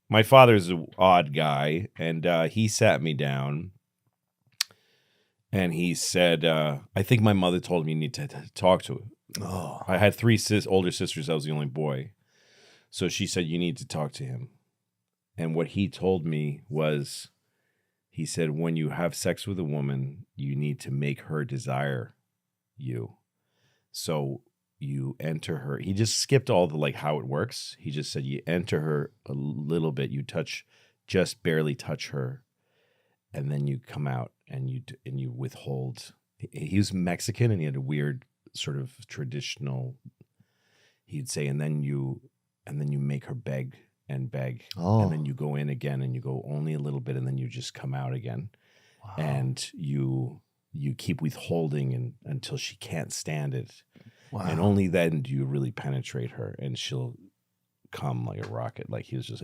My father's an odd guy, and he sat me down, and he said, "I think my mother told me you need to talk to him." Oh. I had three older sisters. I was the only boy, so she said you need to talk to him. And what he told me was, he said, when you have sex with a woman, you need to make her desire you. So you enter her. He just skipped all the how it works. He just said you enter her a little bit, you just barely touch her, and then you come out and you withhold. He was Mexican and he had a weird sort of traditional. He'd say, and then you make her beg and beg, and then you go in again and you go only a little bit, and then you just come out again, and you keep withholding until she can't stand it. Wow. And only then do you really penetrate her, and she'll come like a rocket.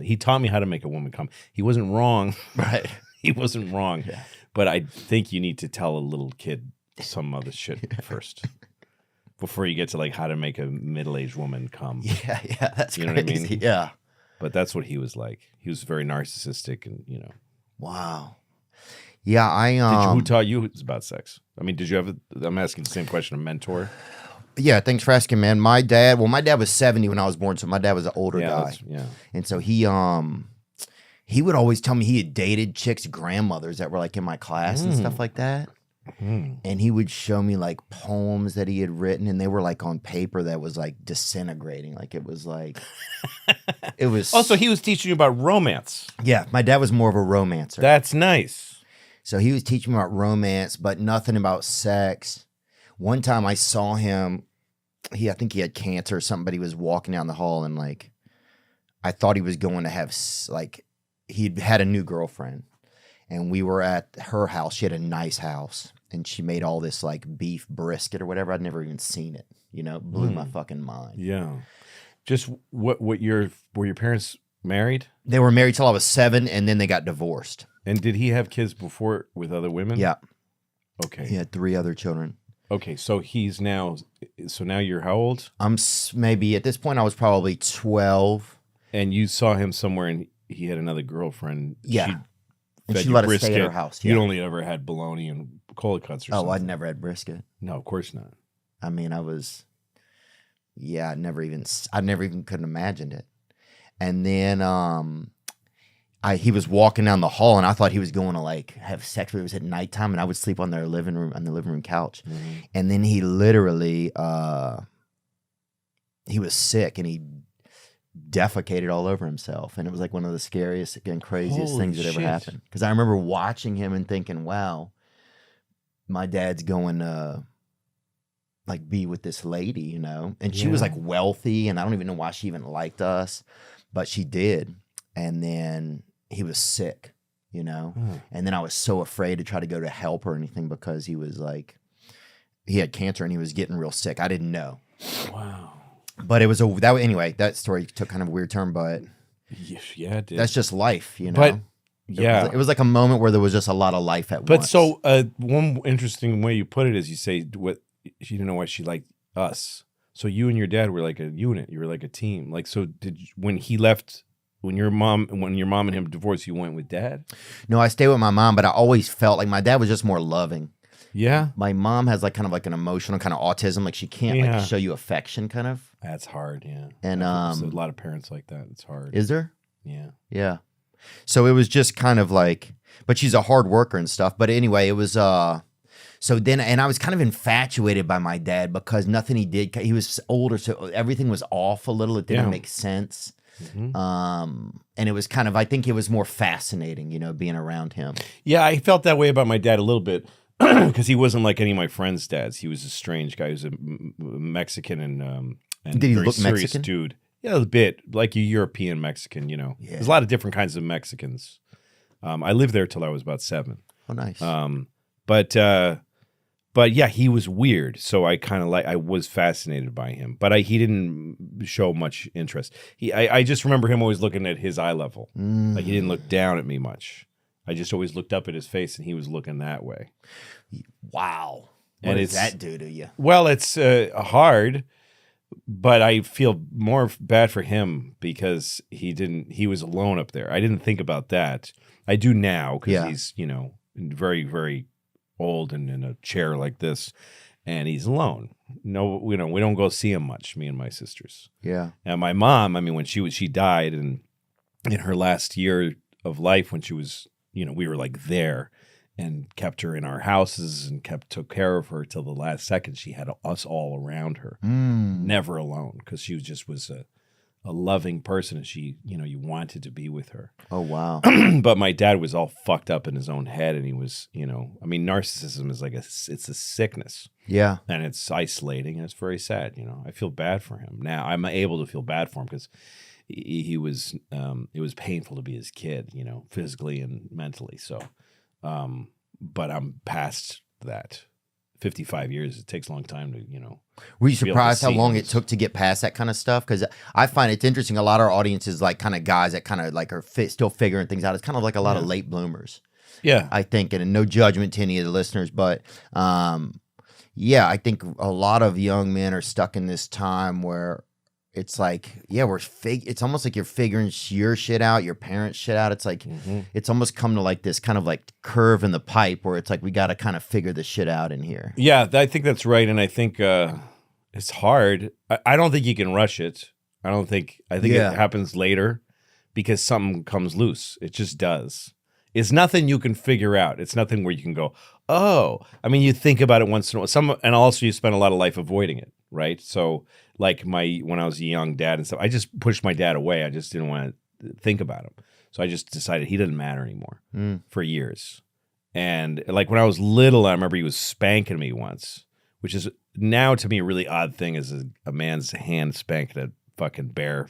He taught me how to make a woman come. He wasn't wrong. Right. He wasn't wrong. Yeah. But I think you need to tell a little kid some other shit first before you get to how to make a middle-aged woman come. Yeah, that's you know crazy. What I mean? Yeah. But that's what he was like. He was very narcissistic and, Wow. Yeah, who taught you about sex? I mean, did you have I'm asking the same question, a mentor? Yeah, thanks for asking, man. My dad was 70 when I was born, so my dad was an older guy. Yeah. And so he would always tell me he had dated chicks' grandmothers that were in my class and stuff like that. And he would show me poems that he had written, and they were on paper that was disintegrating. It was. Also, he was teaching you about romance. Yeah, my dad was more of a romancer. That's nice. So he was teaching me about romance, but nothing about sex. One time I saw him, I think he had cancer or something, but he was walking down the hall and I thought he was going to have he'd had a new girlfriend, and we were at her house. She had a nice house, and she made all this beef brisket or whatever. I'd never even seen it. Blew my fucking mind. Yeah. Just were your parents married? They were married till I was 7, and then they got divorced. And did he have kids before with other women? Yeah. Okay. He had 3 other children. Okay, so now you're how old? I'm maybe, at this point, I was probably 12. And you saw him somewhere and he had another girlfriend. Yeah. And she let us stay at her house. Yeah. You'd only ever had bologna and cola cuts or something. Oh, I'd never had brisket. No, of course not. I mean, I never even couldn't imagine it. And then he was walking down the hall, and I thought he was going to have sex, but it was at nighttime, and I would sleep on the living room couch. Mm-hmm. And then he literally he was sick, and he defecated all over himself, and it was one of the scariest and craziest things that ever happened. Because I remember watching him and thinking, wow, my dad's going to be with this lady, and she was wealthy, and I don't even know why she even liked us, but she did. And then he was sick, and then I was so afraid to try to go to help or anything because he was he had cancer and he was getting real sick. I didn't know. Wow. But it was anyway, that story took kind of a weird turn, but yeah, it did. That's just life, But yeah, it was a moment where there was just a lot of life at once. But so one interesting way you put it is you say she didn't know why she liked us. So you and your dad were like a unit. You were like a team. So when he left, when your mom and him divorced, you went with dad? No, I stayed with my mom, but I always felt like my dad was just more loving. Yeah. My mom has kind of an emotional kind of autism. She can't show you affection kind of. That's hard, yeah. And there's a lot of parents like that. It's hard. Is there? Yeah. Yeah. So it was just kind of but she's a hard worker and stuff. But anyway, it was so then, and I was kind of infatuated by my dad because nothing he did, he was older, so everything was off a little. It didn't make sense. Mm-hmm. And it was kind of, I think it was more fascinating, being around him. Yeah, I felt that way about my dad a little bit because he wasn't like any of my friends' dads. He was a strange guy. He was a Mexican and did he very look serious Mexican? Dude. Yeah, a bit like a European Mexican. Yeah. There's a lot of different kinds of Mexicans. I lived there till I was about 7. Oh, nice. But yeah, he was weird. So I kind of I was fascinated by him, but he didn't show much interest. I just remember him always looking at his eye level. He didn't look down at me much. I just always looked up at his face and he was looking that way. Wow. What does that do to you? Well, it's hard, but I feel more bad for him because he was alone up there. I didn't think about that. I do now because he's, very, very old and in a chair like this, and he's alone. No, we don't go see him much, me and my sisters. Yeah. And my mom, I mean, when she died, and in her last year of life, when she was, we were like there and kept her in our houses and took care of her till the last second. She had us all around her, never alone, because she was a loving person, and she, you wanted to be with her. Oh, wow. But my dad was all fucked up in his own head, and he was, I mean, narcissism is like it's a sickness. Yeah. And it's isolating, and it's very sad, I feel bad for him. Now I'm able to feel bad for him because he was, it was painful to be his kid, physically and mentally. So, but I'm past that. 55 years, it takes a long time to, Were you surprised how long it took to get past that kind of stuff? Because I find it's interesting. A lot of our audience is like kind of guys that kind of like are still figuring things out. It's kind of like a lot of late bloomers. Yeah. I think, and no judgment to any of the listeners, but yeah, I think a lot of young men are stuck in this time where it's like, it's almost like you're figuring your shit out, your parents' shit out. It's like, it's almost come to like this kind of like curve in the pipe where it's like, we got to kind of figure this shit out in here. Yeah, I think that's right. And I think it's hard. I don't think you can rush it. I think it happens later because something comes loose. It just does. It's nothing you can figure out. It's nothing where you can go, oh, I mean, you think about it once in a while. And also you spend a lot of life avoiding it, right? So like when I was a young dad and stuff, I just pushed my dad away. I just didn't want to think about him. So I just decided he didn't matter anymore for years. And like when I was little, I remember he was spanking me once, which is now to me a really odd thing, is a man's hand spanking a fucking bare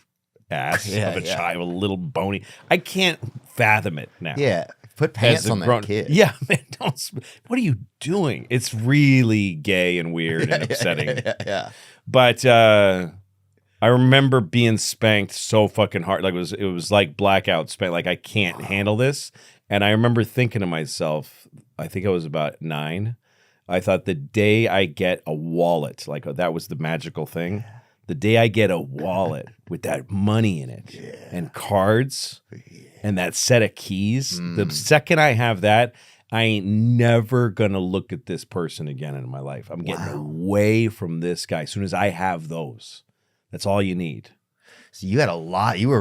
ass of a child, a little bony. I can't fathom it now. Yeah. Put pants on that kid. Yeah, man, what are you doing? It's really gay and weird and upsetting. Yeah. But I remember being spanked so fucking hard. Like it was like blackout spank. Like I can't handle this. And I remember thinking to myself, I think I was about 9. I thought the day I get a wallet, like that was the magical thing. The day I get a wallet with that money in it and cards and that set of keys, the second I have that, I ain't never gonna look at this person again in my life. I'm getting away from this guy as soon as I have those. That's all you need. So you had a lot. Yeah, I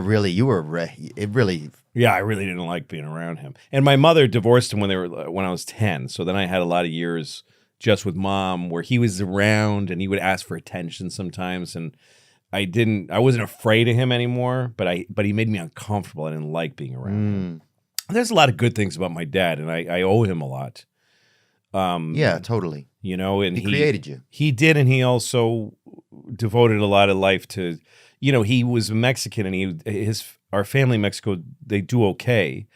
really didn't like being around him. And my mother divorced him when I was 10. So then I had a lot of years just with mom where he was around and he would ask for attention sometimes. And I wasn't afraid of him anymore, but he made me uncomfortable. I didn't like being around him. There's a lot of good things about my dad, and I owe him a lot. Yeah, totally. And he created you. He did, and he also devoted a lot of life to, he was Mexican, and our family in Mexico, they do okay,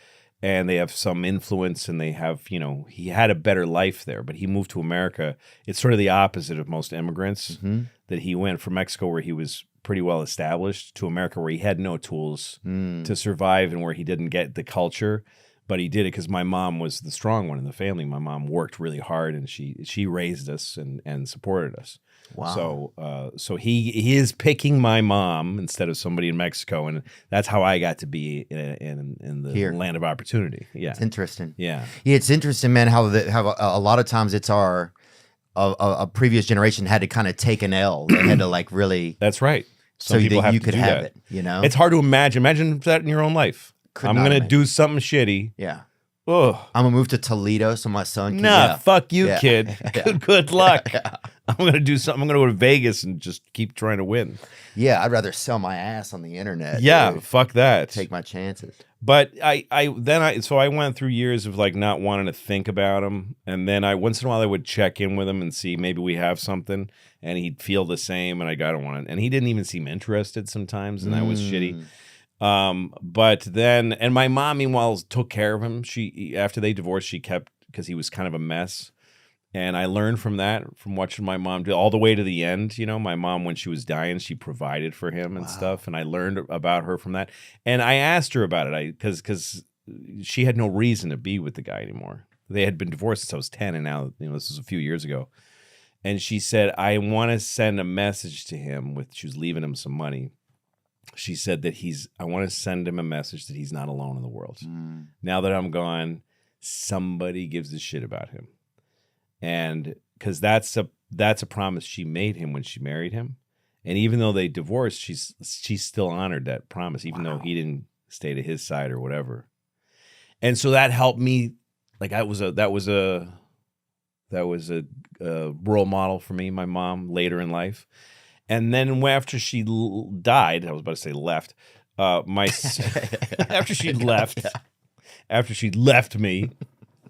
and they have some influence, and they have, he had a better life there, but he moved to America. It's sort of the opposite of most immigrants, that he went from Mexico where he was pretty well established to America where he had no tools to survive and where he didn't get the culture. But he did it because my mom was the strong one in the family. My mom worked really hard, and she raised us and supported us. Wow. So he is picking my mom instead of somebody in Mexico, and that's how I got to be in the land of opportunity. Yeah, it's interesting. Yeah, it's interesting, man. How a lot of times it's a previous generation had to kind of take an L. They had to like really. That's right. So that you could have it. It's hard to imagine. Imagine that in your own life. I'm going to do something shitty. Yeah. Ugh. I'm going to move to Toledo so my son can... fuck you, kid. Good luck. I'm going to do something. I'm going to go to Vegas and just keep trying to win. Yeah, I'd rather sell my ass on the internet. Yeah, fuck that. Take my chances. But I went through years of like not wanting to think about him. And then once in a while I would check in with him and see maybe we have something. And he'd feel the same. And I don't want to. And he didn't even seem interested sometimes. And that was shitty. But then, and my mom, meanwhile, took care of him. After they divorced, she kept, because he was kind of a mess. And I learned from that, from watching my mom do all the way to the end. My mom, when she was dying, she provided for him and stuff. And I learned about her from that. And I asked her about it because she had no reason to be with the guy anymore. They had been divorced since I was 10. And now, this is a few years ago. And she said, I want to send a message to him she was leaving him some money. She said that I want to send him a message that he's not alone in the world. Now that I'm gone, somebody gives a shit about him. And because that's a promise she made him when she married him. And even though they divorced, she's still honored that promise, even though he didn't stay to his side or whatever. And so that helped me. Like that was a role model for me, my mom, later in life. And then after she died, I was about to say left. After she left me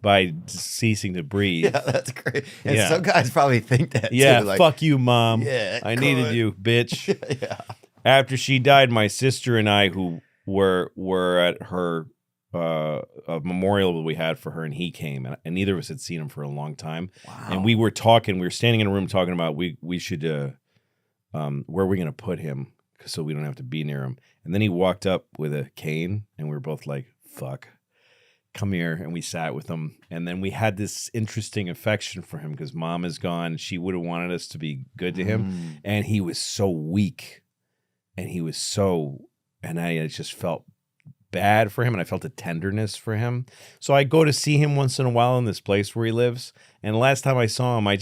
by ceasing to breathe. Yeah, that's great. And some guys probably think that too. Like, fuck you, Mom. Yeah, I needed you, bitch. Yeah. After she died, my sister and I, who were at her a memorial that we had for her, and he came, and neither of us had seen him for a long time. Wow. And we were standing in a room talking about we should where are we going to put him so we don't have to be near him. And then he walked up with a cane, and we were both like, fuck, come here. And we sat with him, and then we had this interesting affection for him because Mom is gone. She would have wanted us to be good to him, and he was so weak, and I just felt bad for him, and I felt a tenderness for him. So I go to see him once in a while in this place where he lives, and the last time I saw him, I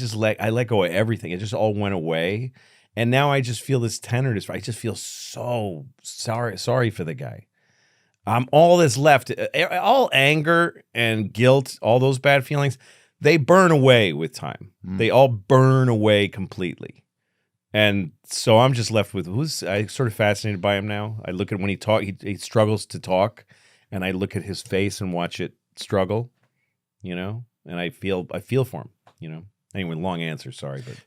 let go of everything. It just all went away, and now I just feel this tenderness. I just feel so sorry for the guy. All that's left, all anger and guilt, all those bad feelings, they burn away with time. They all burn away completely. And so I'm just left with I'm sort of fascinated by him now. I look at when he struggles to talk, and I look at his face and watch it struggle, and I feel for him, Anyway, long answer, sorry, but